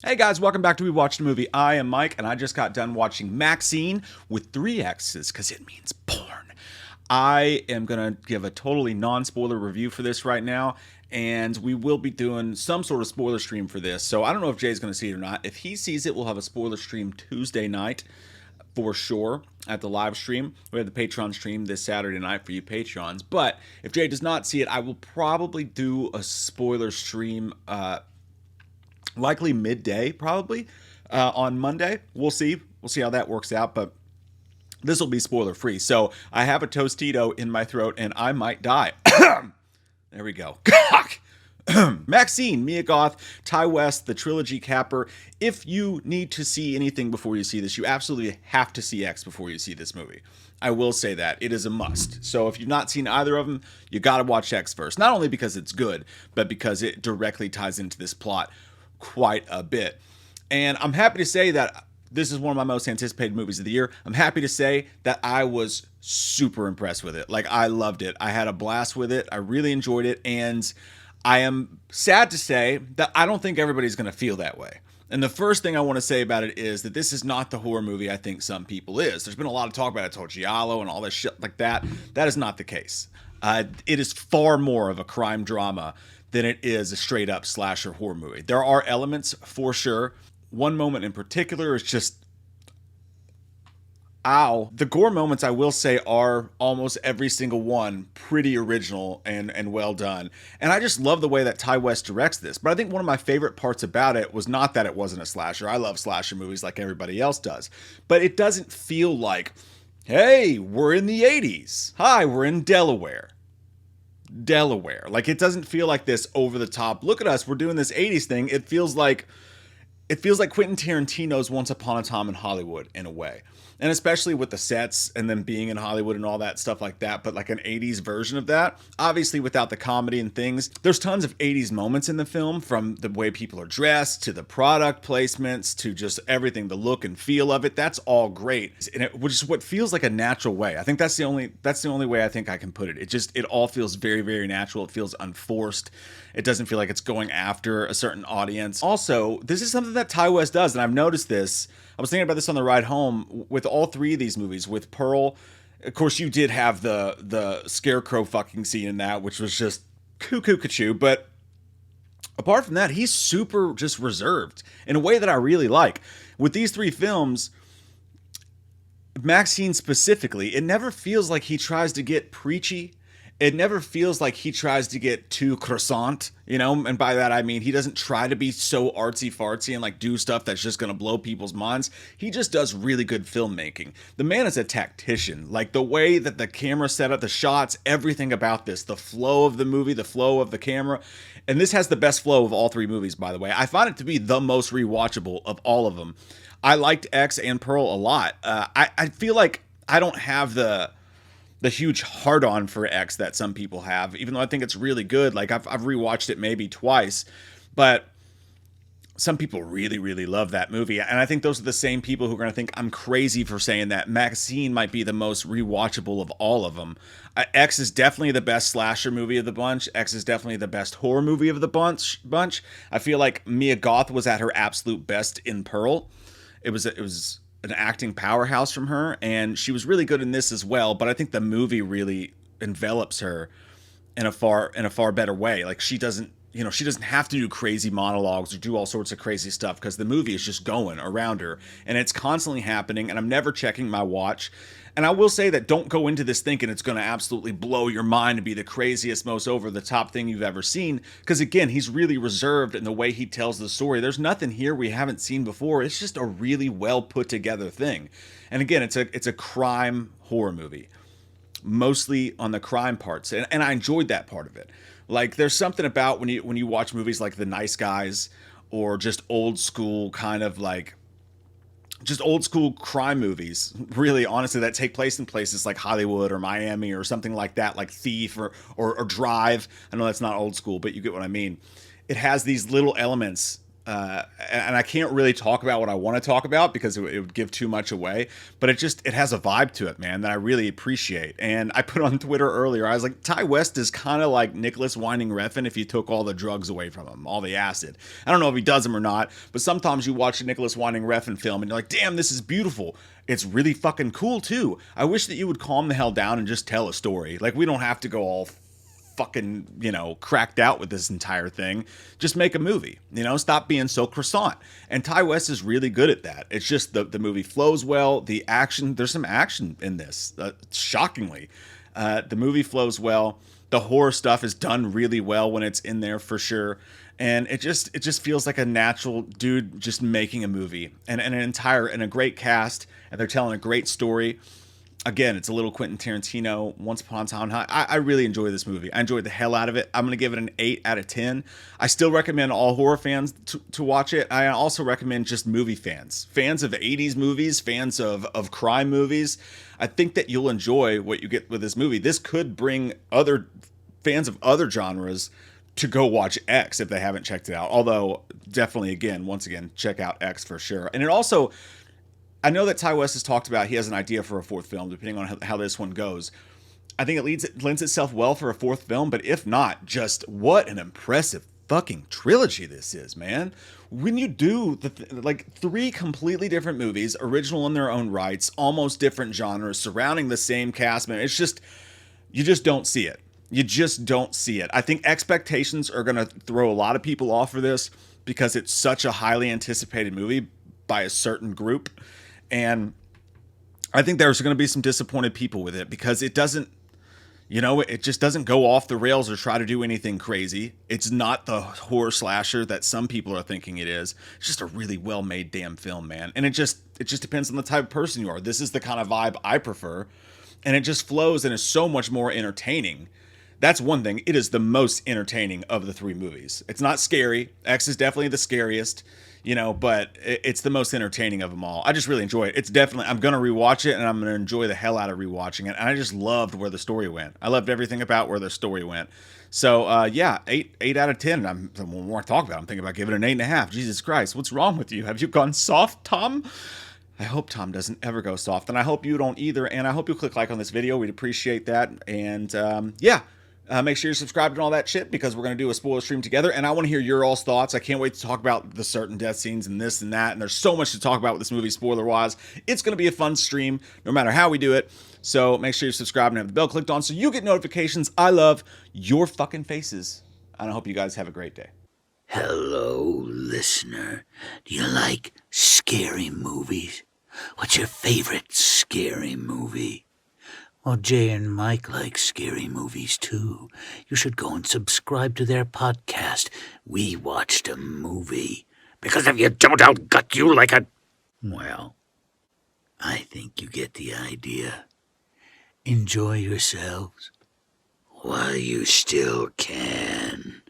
Hey guys, welcome back to We Watched a Movie. I am Mike, and I just got done watching Maxxxine with three X's because it means porn. I am going to give a totally non spoiler review for this right now, and we will be doing some sort of spoiler stream for this. So I don't know if Jay's going to see it or not. If he sees it, we'll have a spoiler stream Tuesday night for sure at the live stream. We have the Patreon stream this Saturday night for you Patreons. But if Jay does not see it, I will probably do a spoiler stream likely midday, probably on Monday. We'll see. We'll see how that works out. But this will be spoiler free. So I have a Tostito in my throat and I might die. There we go. Maxxxine, Mia Goth, Ty West, the trilogy capper. If you need to see anything before you see this, you absolutely have to see X before you see this movie. I will say that. It is a must. So if you've not seen either of them, you got to watch X first. Not only because it's good, but because it directly ties into this plot quite a bit. And I'm happy to say that this is one of my most anticipated movies of the year. I'm happy to say that I was super impressed with it. Like, I loved it. I had a blast with it. I really enjoyed it. And I am sad to say that I don't think everybody's going to feel that way. And the first thing I want to say about it is that this is not the horror movie I think some people is. There's been a lot of talk about it, told Giallo and all this shit like that. That is not the case. It is far more of a crime drama than it is a straight up slasher horror movie. There are elements for sure. One moment in particular is just ow. The gore moments, I will say, are almost every single one pretty original and well done. And I just love the way that Ty West directs this. But I think one of my favorite parts about it was not that it wasn't a slasher. I love slasher movies like everybody else does. But it doesn't feel like, hey, we're in the 80s. Hi, we're in Delaware. Like, it doesn't feel like this over the top. Look at us, we're doing this 80s thing. It feels like Quentin Tarantino's Once Upon a Time in Hollywood in a way. And especially with the sets and them being in Hollywood and all that stuff like that, but like an 80s version of that. Obviously without the comedy and things. There's tons of 80s moments in the film, from the way people are dressed to the product placements to just everything, the look and feel of it. That's all great. And which is what feels like a natural way. I think that's the only way I think I can put it. It all feels very, very natural. It feels unforced. It doesn't feel like it's going after a certain audience. Also, this is something that Ty West does, and I've noticed this. I was thinking about this on the ride home with all three of these movies. With Pearl, of course, you did have the scarecrow fucking scene in that, which was just cuckoo cachoo. But apart from that, he's super just reserved in a way that I really like. With these three films, Maxxine specifically, it never feels like he tries to get preachy. It never feels like he tries to get too croissant, and by that I mean he doesn't try to be so artsy fartsy and like do stuff that's just gonna blow people's minds. He just does really good filmmaking. The man is a tactician. Like, the way that the camera set up, the shots, everything about this, the flow of the movie, the flow of the camera, and this has the best flow of all three movies, by the way. I find it to be the most rewatchable of all of them. I liked X and Pearl a lot. I feel like I don't have the huge hard on for X that some people have, even though I think it's really good. Like, I've rewatched it maybe twice, but some people really, really love that movie. And I think those are the same people who are going to think I'm crazy for saying that Maxxine might be the most rewatchable of all of them. X is definitely the best slasher movie of the bunch. X is definitely the best horror movie of the bunch. I feel like Mia Goth was at her absolute best in Pearl. It was an acting powerhouse from her, and she was really good in this as well. But I think the movie really envelops her in a far better way. Like, she doesn't have to do crazy monologues or do all sorts of crazy stuff, because the movie is just going around her and it's constantly happening, and I'm never checking my watch. And I will say that don't go into this thinking it's going to absolutely blow your mind and be the craziest, most over the top thing you've ever seen, because again, he's really reserved in the way he tells the story. There's nothing here we haven't seen before. It's just a really well put together thing. And again, it's a crime horror movie, mostly on the crime parts, and I enjoyed that part of it. Like, there's something about when you watch movies like The Nice Guys, or just old school kind of like just old school crime movies, really, honestly, that take place in places like Hollywood or Miami or something like that, like Thief or Drive. I know that's not old school, but you get what I mean. It has these little elements and I can't really talk about what I want to talk about because it would give too much away. But it has a vibe to it, man, that I really appreciate. And I put on Twitter earlier, I was like, Ty West is kind of like Nicholas Winding Refn if you took all the drugs away from him, all the acid. I don't know if he does them or not, but sometimes you watch a Nicholas Winding Refn film and you're like, damn, this is beautiful. It's really fucking cool too. I wish that you would calm the hell down and just tell a story. Like, we don't have to go all fucking, cracked out with this entire thing. Just make a movie, stop being so croissant. And Ty West is really good at that. It's just the movie flows well. The action, there's some action in this, shockingly. The movie flows well. The horror stuff is done really well when it's in there, for sure. And it just feels like a natural dude just making a movie, and a great cast, and they're telling a great story. Again, it's a little Quentin Tarantino, Once Upon a Time High. I really enjoy this movie. I enjoyed the hell out of it. I'm going to give it an 8 out of 10. I still recommend all horror fans to watch it. I also recommend just movie fans. Fans of 80s movies, fans of crime movies. I think that you'll enjoy what you get with this movie. This could bring other fans of other genres to go watch X if they haven't checked it out. Although, definitely, once again, check out X for sure. And it also... I know that Ty West has talked about he has an idea for a fourth film, depending on how this one goes. I think it lends itself well for a fourth film, but if not, just what an impressive fucking trilogy this is, man. When you do three completely different movies, original in their own rights, almost different genres, surrounding the same cast, man, it's just, you just don't see it. You just don't see it. I think expectations are going to throw a lot of people off for this because it's such a highly anticipated movie by a certain group. And I think there's going to be some disappointed people with it because it doesn't, it just doesn't go off the rails or try to do anything crazy. It's not the horror slasher that some people are thinking it is. It's just a really well-made damn film, man. And it just depends on the type of person you are. This is the kind of vibe I prefer. And it just flows and is so much more entertaining. That's one thing. It is the most entertaining of the three movies. It's not scary. X is definitely the scariest. But it's the most entertaining of them all. I just really enjoy it. It's definitely, I'm going to rewatch it, and I'm going to enjoy the hell out of rewatching it. And I just loved where the story went. I loved everything about where the story went. So, 8 out of 10. When more I talk about it, I'm thinking about giving it an 8.5. Jesus Christ, what's wrong with you? Have you gone soft, Tom? I hope Tom doesn't ever go soft, and I hope you don't either. And I hope you'll click like on this video. We'd appreciate that. And, make sure you're subscribed and all that shit because we're going to do a spoiler stream together. And I want to hear your all's thoughts. I can't wait to talk about the certain death scenes and this and that. And there's so much to talk about with this movie, spoiler-wise. It's going to be a fun stream no matter how we do it. So make sure you subscribe and have the bell clicked on so you get notifications. I love your fucking faces. And I hope you guys have a great day. Hello, listener. Do you like scary movies? What's your favorite scary movie? Well, Jay and Mike like scary movies, too. You should go and subscribe to their podcast, We Watched a Movie. Because if you don't, I'll gut you like a... Well, I think you get the idea. Enjoy yourselves while you still can.